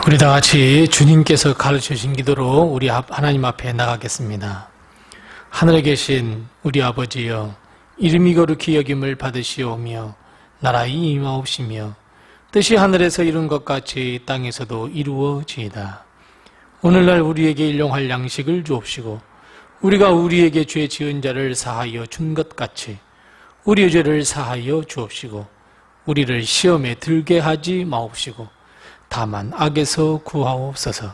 우리 다 같이 주님께서 가르쳐 주신 기도로 우리 하나님 앞에 나가겠습니다. 하늘에 계신 우리 아버지여, 이름이 거룩히 여김을 받으시오며 나라의 임하옵시며 뜻이 하늘에서 이룬 것 같이 땅에서도 이루어지이다. 오늘날 우리에게 일용할 양식을 주옵시고 우리가 우리에게 죄 지은 자를 사하여 준 것 같이 우리의 죄를 사하여 주옵시고 우리를 시험에 들게 하지 마옵시고 다만 악에서 구하옵소서.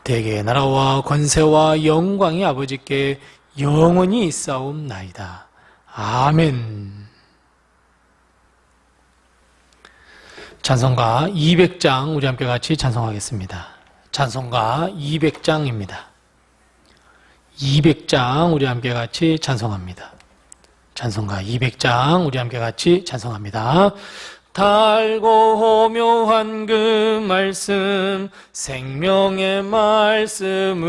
대개의 나라와 권세와 영광이 아버지께 영원히 있사옵나이다. 아멘. 찬송가 200장 우리 함께 같이 찬송하겠습니다. 찬송가 200장입니다. 200장 우리 함께 같이 찬송합니다. 찬송가 200장 우리 함께 같이 찬송합니다. 달고 묘한 그 말씀, 생명의 말씀은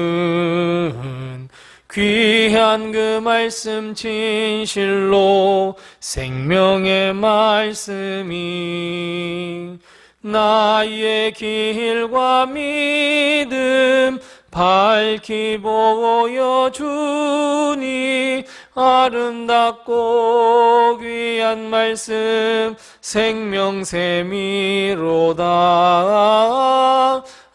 귀한 그 말씀 진실로 생명의 말씀이 나의 길과 믿음 밝히 보여주니 아름답고 귀한 말씀 생명샘이로다.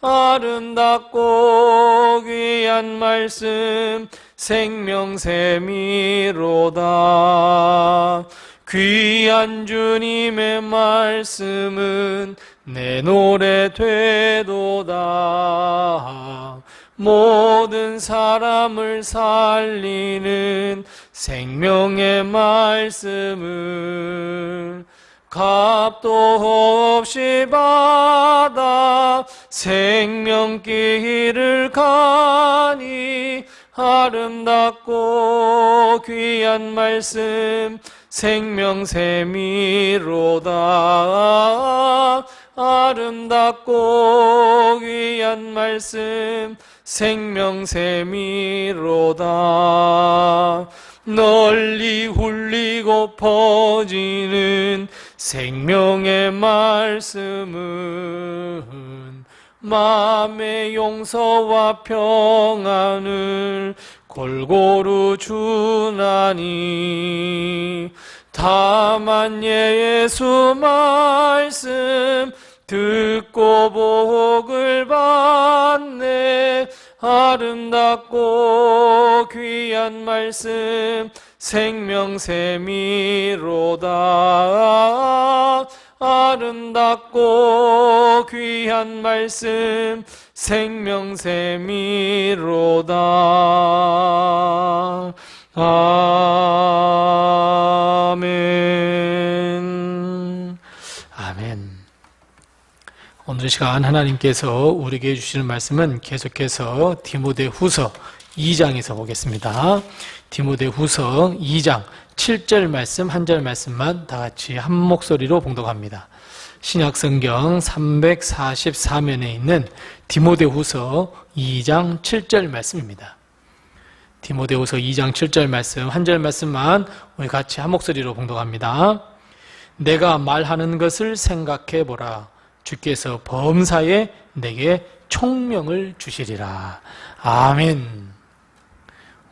아름답고 귀한 말씀 생명샘이로다. 귀한 주님의 말씀은 내 노래 되도다. 모든 사람을 살리는 생명의 말씀을 값도 없이 받아 생명길을 가니 아름답고 귀한 말씀 생명샘이로다. 아름답고 귀한 말씀 생명샘이로다. 널리 울리고 퍼지는 생명의 말씀은 마음의 용서와 평안을 골고루 주나니 다만 예수 말씀 듣고 복을 받네. 아름답고 귀한 말씀 생명샘이로다. 아름답고 귀한 말씀 생명샘이로다. 아멘. 아멘. 오늘 시간 하나님께서 우리에게 주시는 말씀은 계속해서 디모데후서 2장에서 보겠습니다. 디모데후서 2장 7절 말씀 한 절 말씀만 다 같이 한 목소리로 봉독합니다. 신약성경 344면에 있는 디모데후서 2장 7절 말씀입니다. 디모데후서 2장 7절 말씀 한 절 말씀만 우리 같이 한 목소리로 봉독합니다. 내가 말하는 것을 생각해 보라. 주께서 범사에 내게 총명을 주시리라. 아멘.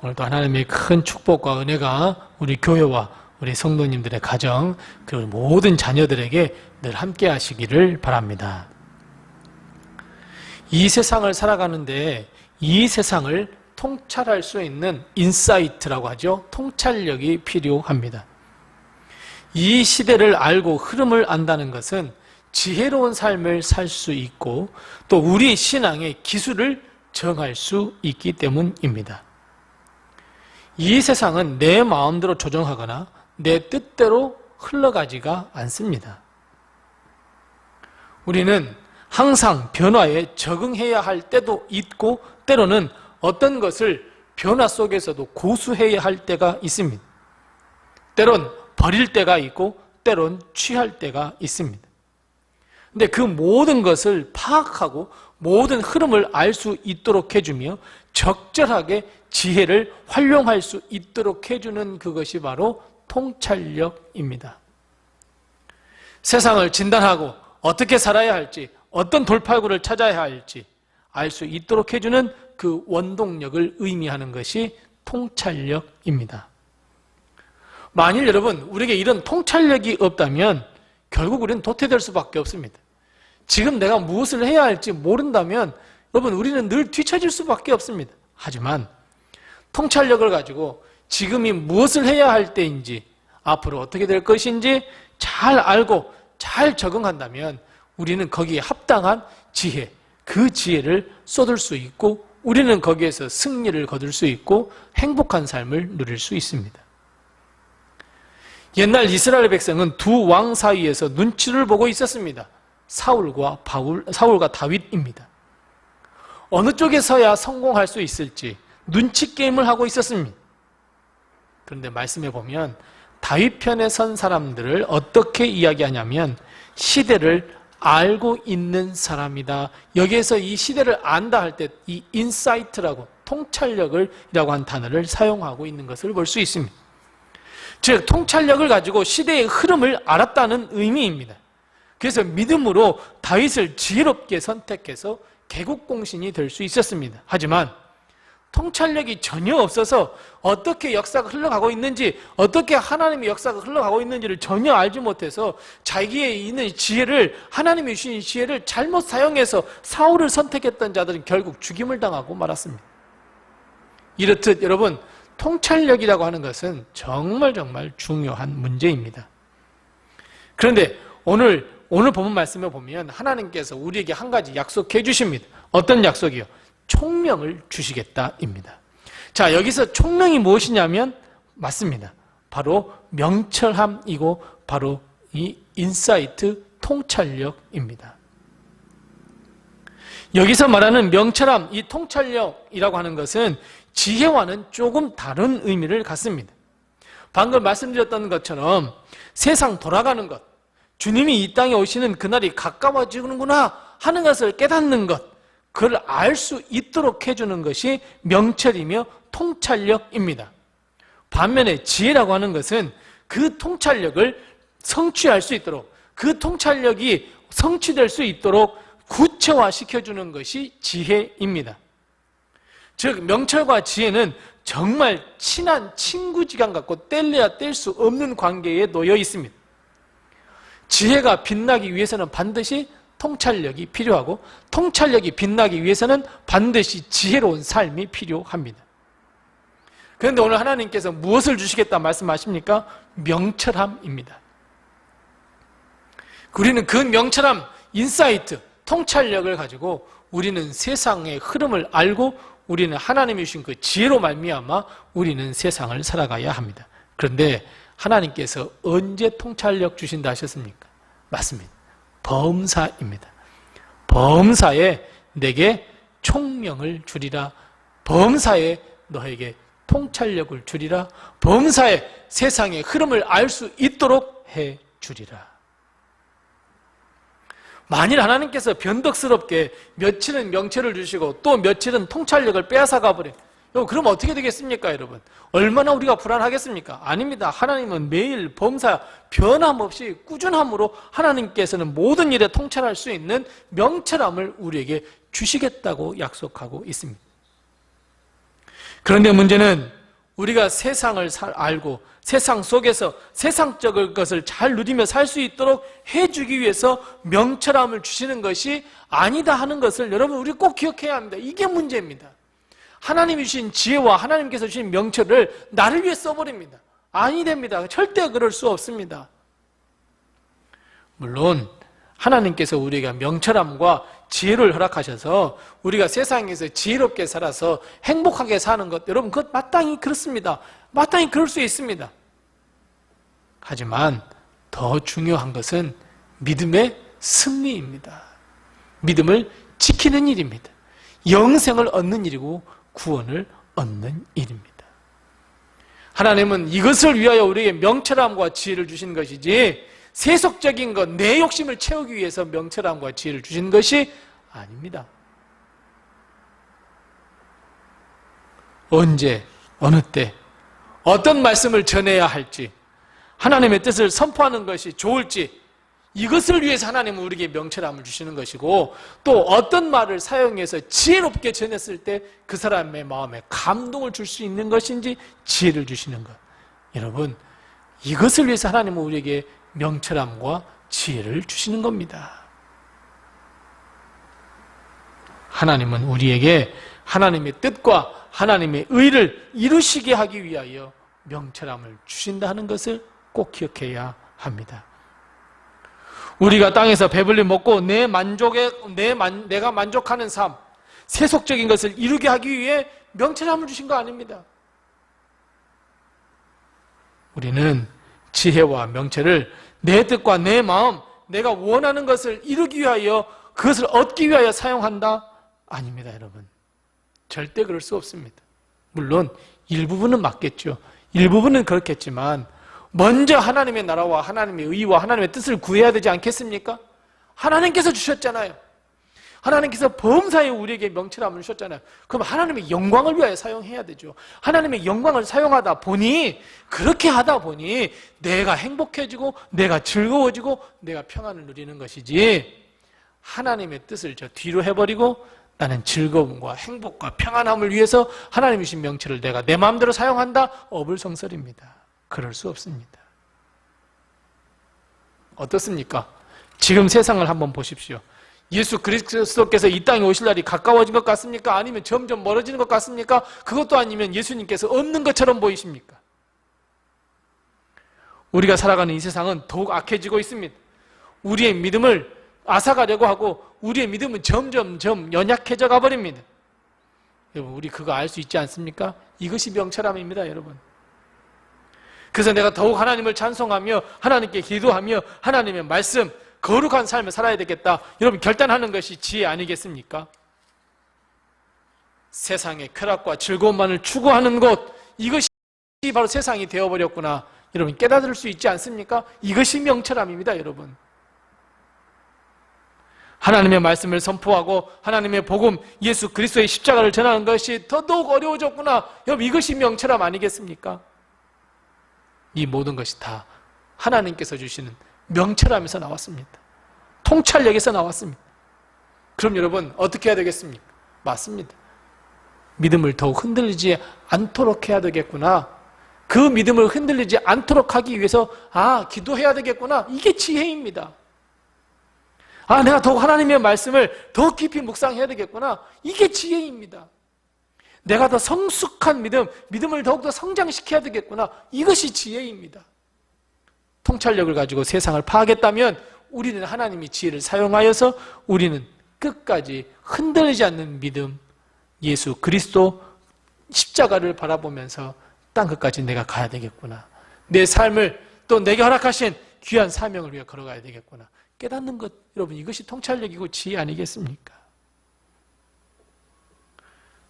오늘도 하나님의 큰 축복과 은혜가 우리 교회와 우리 성도님들의 가정 그리고 모든 자녀들에게 늘 함께 하시기를 바랍니다. 이 세상을 살아가는데 이 세상을 통찰할 수 있는 인사이트라고 하죠. 통찰력이 필요합니다. 이 시대를 알고 흐름을 안다는 것은 지혜로운 삶을 살 수 있고 또 우리 신앙의 기술을 정할 수 있기 때문입니다. 이 세상은 내 마음대로 조정하거나 내 뜻대로 흘러가지가 않습니다. 우리는 항상 변화에 적응해야 할 때도 있고 때로는 어떤 것을 변화 속에서도 고수해야 할 때가 있습니다. 때론 버릴 때가 있고 때론 취할 때가 있습니다. 근데 그 모든 것을 파악하고 모든 흐름을 알 수 있도록 해주며 적절하게 지혜를 활용할 수 있도록 해주는 그것이 바로 통찰력입니다. 세상을 진단하고 어떻게 살아야 할지, 어떤 돌파구를 찾아야 할지 알 수 있도록 해주는 그 원동력을 의미하는 것이 통찰력입니다. 만일 여러분 우리에게 이런 통찰력이 없다면 결국 우리는 도태될 수밖에 없습니다. 지금 내가 무엇을 해야 할지 모른다면 여러분 우리는 늘 뒤처질 수밖에 없습니다. 하지만 통찰력을 가지고 지금이 무엇을 해야 할 때인지 앞으로 어떻게 될 것인지 잘 알고 잘 적응한다면 우리는 거기에 합당한 지혜, 그 지혜를 쏟을 수 있고 우리는 거기에서 승리를 거둘 수 있고 행복한 삶을 누릴 수 있습니다. 옛날 이스라엘 백성은 두 왕 사이에서 눈치를 보고 있었습니다. 사울과 다윗입니다. 어느 쪽에 서야 성공할 수 있을지 눈치 게임을 하고 있었습니다. 그런데 말씀해 보면 다윗 편에 선 사람들을 어떻게 이야기하냐면 시대를 알고 있는 사람이다. 여기에서 이 시대를 안다 할 때 이 인사이트라고 통찰력이라고 한 단어를 사용하고 있는 것을 볼 수 있습니다. 즉 통찰력을 가지고 시대의 흐름을 알았다는 의미입니다. 그래서 믿음으로 다윗을 지혜롭게 선택해서 개국공신이 될 수 있었습니다. 하지만 통찰력이 전혀 없어서 어떻게 역사가 흘러가고 있는지, 어떻게 하나님의 역사가 흘러가고 있는지를 전혀 알지 못해서 자기에 있는 지혜를, 하나님이 주신 지혜를 잘못 사용해서 사울을 선택했던 자들은 결국 죽임을 당하고 말았습니다. 이렇듯 여러분 통찰력이라고 하는 것은 정말 중요한 문제입니다. 그런데 오늘 본문 말씀에 보면 하나님께서 우리에게 한 가지 약속해 주십니다. 어떤 약속이요? 총명을 주시겠다입니다. 자, 여기서 총명이 무엇이냐면 맞습니다. 바로 명철함이고 바로 이 인사이트 통찰력입니다. 여기서 말하는 명철함, 이 통찰력이라고 하는 것은 지혜와는 조금 다른 의미를 갖습니다. 방금 말씀드렸던 것처럼 세상 돌아가는 것, 주님이 이 땅에 오시는 그날이 가까워지는구나 하는 것을 깨닫는 것, 그걸 알 수 있도록 해주는 것이 명철이며 통찰력입니다. 반면에 지혜라고 하는 것은 그 통찰력을 성취할 수 있도록, 그 통찰력이 성취될 수 있도록 구체화시켜주는 것이 지혜입니다. 즉 명철과 지혜는 정말 친한 친구지간 같고 뗄래야 뗄 수 없는 관계에 놓여 있습니다. 지혜가 빛나기 위해서는 반드시 통찰력이 필요하고 통찰력이 빛나기 위해서는 반드시 지혜로운 삶이 필요합니다. 그런데 오늘 하나님께서 무엇을 주시겠다 말씀하십니까? 명철함입니다. 우리는 그 명철함, 인사이트, 통찰력을 가지고 우리는 세상의 흐름을 알고 우리는 하나님이 주신 그 지혜로 말미암아 우리는 세상을 살아가야 합니다. 그런데 하나님께서 언제 통찰력 주신다 하셨습니까? 맞습니다. 범사입니다. 범사에 내게 총명을 주리라. 범사에 너에게 통찰력을 주리라. 범사에 세상의 흐름을 알 수 있도록 해 주리라. 만일 하나님께서 변덕스럽게 며칠은 명철을 주시고 또 며칠은 통찰력을 빼앗아가 버려. 그럼 어떻게 되겠습니까, 여러분? 얼마나 우리가 불안하겠습니까? 아닙니다. 하나님은 매일 범사 변함없이 꾸준함으로 하나님께서는 모든 일에 통찰할 수 있는 명철함을 우리에게 주시겠다고 약속하고 있습니다. 그런데 문제는 우리가 세상을 알고 세상 속에서 세상적인 것을 잘 누리며 살 수 있도록 해주기 위해서 명철함을 주시는 것이 아니다 하는 것을 여러분 우리 꼭 기억해야 합니다. 이게 문제입니다. 하나님이 주신 지혜와 하나님께서 주신 명철을 나를 위해 써버립니다. 아니 됩니다. 절대 그럴 수 없습니다. 물론 하나님께서 우리가 명철함과 지혜를 허락하셔서 우리가 세상에서 지혜롭게 살아서 행복하게 사는 것, 여러분 그것 마땅히 그렇습니다. 마땅히 그럴 수 있습니다. 하지만 더 중요한 것은 믿음의 승리입니다. 믿음을 지키는 일입니다. 영생을 얻는 일이고 구원을 얻는 일입니다. 하나님은 이것을 위하여 우리에게 명철함과 지혜를 주신 것이지 세속적인 것, 내 욕심을 채우기 위해서 명철함과 지혜를 주신 것이 아닙니다. 언제, 어느 때, 어떤 말씀을 전해야 할지, 하나님의 뜻을 선포하는 것이 좋을지, 이것을 위해서 하나님은 우리에게 명철함을 주시는 것이고, 또 어떤 말을 사용해서 지혜롭게 전했을 때 그 사람의 마음에 감동을 줄 수 있는 것인지 지혜를 주시는 것. 여러분, 이것을 위해서 하나님은 우리에게 명철함과 지혜를 주시는 겁니다. 하나님은 우리에게 하나님의 뜻과 하나님의 의를 이루시게 하기 위하여 명철함을 주신다는 것을 꼭 기억해야 합니다. 우리가 땅에서 배불리 먹고 내가 만족하는 삶, 세속적인 것을 이루게 하기 위해 명철함을 주신 거 아닙니다. 우리는 지혜와 명철을 내 뜻과 내 마음, 내가 원하는 것을 이루기 위하여, 그것을 얻기 위하여 사용한다? 아닙니다, 여러분. 절대 그럴 수 없습니다. 물론 일부분은 맞겠죠. 일부분은 그렇겠지만 먼저 하나님의 나라와 하나님의 의와 하나님의 뜻을 구해야 되지 않겠습니까? 하나님께서 주셨잖아요. 하나님께서 범사에 우리에게 명철함을 주셨잖아요. 그럼 하나님의 영광을 위하여 사용해야 되죠. 하나님의 영광을 사용하다 보니, 그렇게 하다 보니 내가 행복해지고 내가 즐거워지고 내가 평안을 누리는 것이지, 하나님의 뜻을 저 뒤로 해버리고 나는 즐거움과 행복과 평안함을 위해서 하나님이 주신 명철을 내가 내 마음대로 사용한다? 어불성설입니다. 그럴 수 없습니다. 어떻습니까? 지금 세상을 한번 보십시오. 예수 그리스도께서 이 땅에 오실 날이 가까워진 것 같습니까? 아니면 점점 멀어지는 것 같습니까? 그것도 아니면 예수님께서 없는 것처럼 보이십니까? 우리가 살아가는 이 세상은 더욱 악해지고 있습니다. 우리의 믿음을 앗아가려고 하고 우리의 믿음은 점점 연약해져 가버립니다. 여러분, 우리 그거 알 수 있지 않습니까? 이것이 명철함입니다, 여러분. 그래서 내가 더욱 하나님을 찬송하며 하나님께 기도하며 하나님의 말씀, 거룩한 삶을 살아야 되겠다, 여러분 결단하는 것이 지혜 아니겠습니까? 세상의 쾌락과 즐거움만을 추구하는 것, 이것이 바로 세상이 되어버렸구나, 여러분 깨달을 수 있지 않습니까? 이것이 명철함입니다, 여러분. 하나님의 말씀을 선포하고 하나님의 복음, 예수 그리스도의 십자가를 전하는 것이 더더욱 어려워졌구나, 여러분 이것이 명철함 아니겠습니까? 이 모든 것이 다 하나님께서 주시는 명철함에서 나왔습니다. 통찰력에서 나왔습니다. 그럼 여러분 어떻게 해야 되겠습니까? 맞습니다. 믿음을 더욱 흔들리지 않도록 해야 되겠구나, 그 믿음을 흔들리지 않도록 하기 위해서 기도해야 되겠구나, 이게 지혜입니다. 내가 더욱 하나님의 말씀을 더 깊이 묵상해야 되겠구나, 이게 지혜입니다. 내가 더 성숙한 믿음을 더욱더 성장시켜야 되겠구나, 이것이 지혜입니다. 통찰력을 가지고 세상을 파악했다면 우리는 하나님이 지혜를 사용하여서 우리는 끝까지 흔들리지 않는 믿음, 예수 그리스도 십자가를 바라보면서 땅 끝까지 내가 가야 되겠구나, 내 삶을 또 내게 허락하신 귀한 사명을 위해 걸어가야 되겠구나, 깨닫는 것, 여러분 이것이 통찰력이고 지혜 아니겠습니까?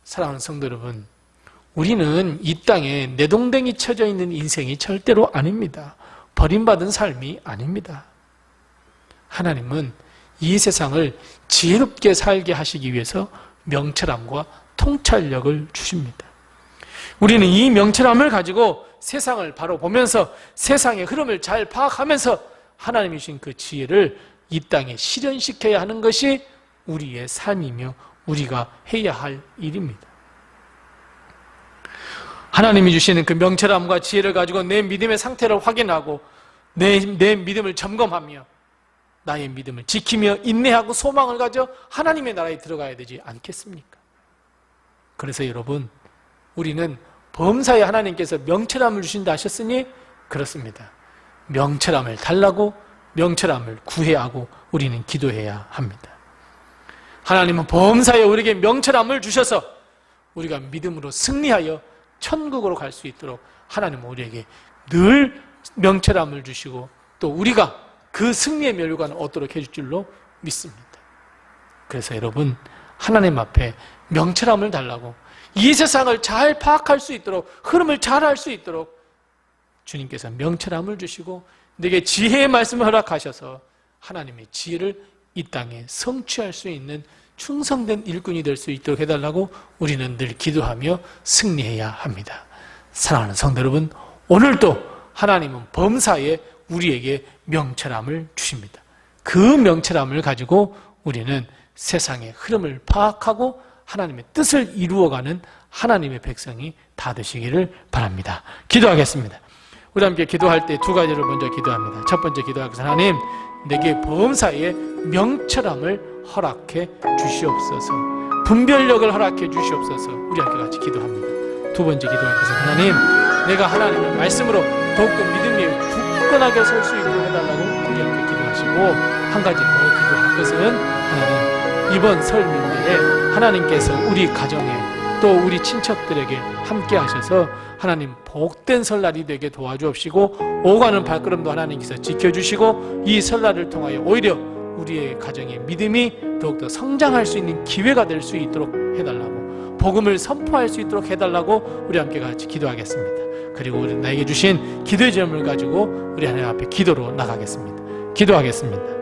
사랑하는 성도 여러분, 우리는 이 땅에 내동댕이 쳐져 있는 인생이 절대로 아닙니다. 버림받은 삶이 아닙니다. 하나님은 이 세상을 지혜롭게 살게 하시기 위해서 명철함과 통찰력을 주십니다. 우리는 이 명철함을 가지고 세상을 바로 보면서 세상의 흐름을 잘 파악하면서 하나님이 주신 그 지혜를 이 땅에 실현시켜야 하는 것이 우리의 삶이며 우리가 해야 할 일입니다. 하나님이 주시는 그 명철함과 지혜를 가지고 내 믿음의 상태를 확인하고 내 믿음을 점검하며 나의 믿음을 지키며 인내하고 소망을 가져 하나님의 나라에 들어가야 되지 않겠습니까? 그래서 여러분, 우리는 범사에 하나님께서 명철함을 주신다 하셨으니 그렇습니다. 명철함을 달라고, 명철함을 구해야 하고 우리는 기도해야 합니다. 하나님은 범사에 우리에게 명철함을 주셔서 우리가 믿음으로 승리하여 천국으로 갈 수 있도록 하나님은 우리에게 늘 명철함을 주시고 또 우리가 그 승리의 멸류관을 얻도록 해줄 줄로 믿습니다. 그래서 여러분, 하나님 앞에 명철함을 달라고, 이 세상을 잘 파악할 수 있도록, 흐름을 잘 알 수 있도록 주님께서 명철함을 주시고 내게 지혜의 말씀을 허락하셔서 하나님의 지혜를 이 땅에 성취할 수 있는 충성된 일꾼이 될 수 있도록 해달라고 우리는 늘 기도하며 승리해야 합니다. 사랑하는 성도 여러분, 오늘도 하나님은 범사에 우리에게 명철함을 주십니다. 그 명철함을 가지고 우리는 세상의 흐름을 파악하고 하나님의 뜻을 이루어가는 하나님의 백성이 다 되시기를 바랍니다. 기도하겠습니다. 우리 함께 기도할 때 두 가지를 먼저 기도합니다. 첫 번째 기도하겠습니다. 하나님, 내게 범사에 명철함을 허락해 주시옵소서. 분별력을 허락해 주시옵소서. 우리 함께 같이 기도합니다. 두 번째 기도하겠습니다. 하나님, 내가 하나님의 말씀으로 더욱더 믿음이 굳건하게 설 수 있도록 해달라고 우리 함께 기도하시고, 한 가지 더 기도할 것은 하나님, 이번 설 명절에 하나님께서 우리 가정에 또 우리 친척들에게 함께 하셔서 하나님 복된 설날이 되게 도와주옵시고, 오가는 발걸음도 하나님께서 지켜주시고, 이 설날을 통하여 오히려 우리의 가정의 믿음이 더욱더 성장할 수 있는 기회가 될 수 있도록 해달라고, 복음을 선포할 수 있도록 해달라고 우리 함께 같이 기도하겠습니다. 그리고 우리 나에게 주신 기도의 제목을 가지고 우리 하나님 앞에 기도로 나가겠습니다. 기도하겠습니다.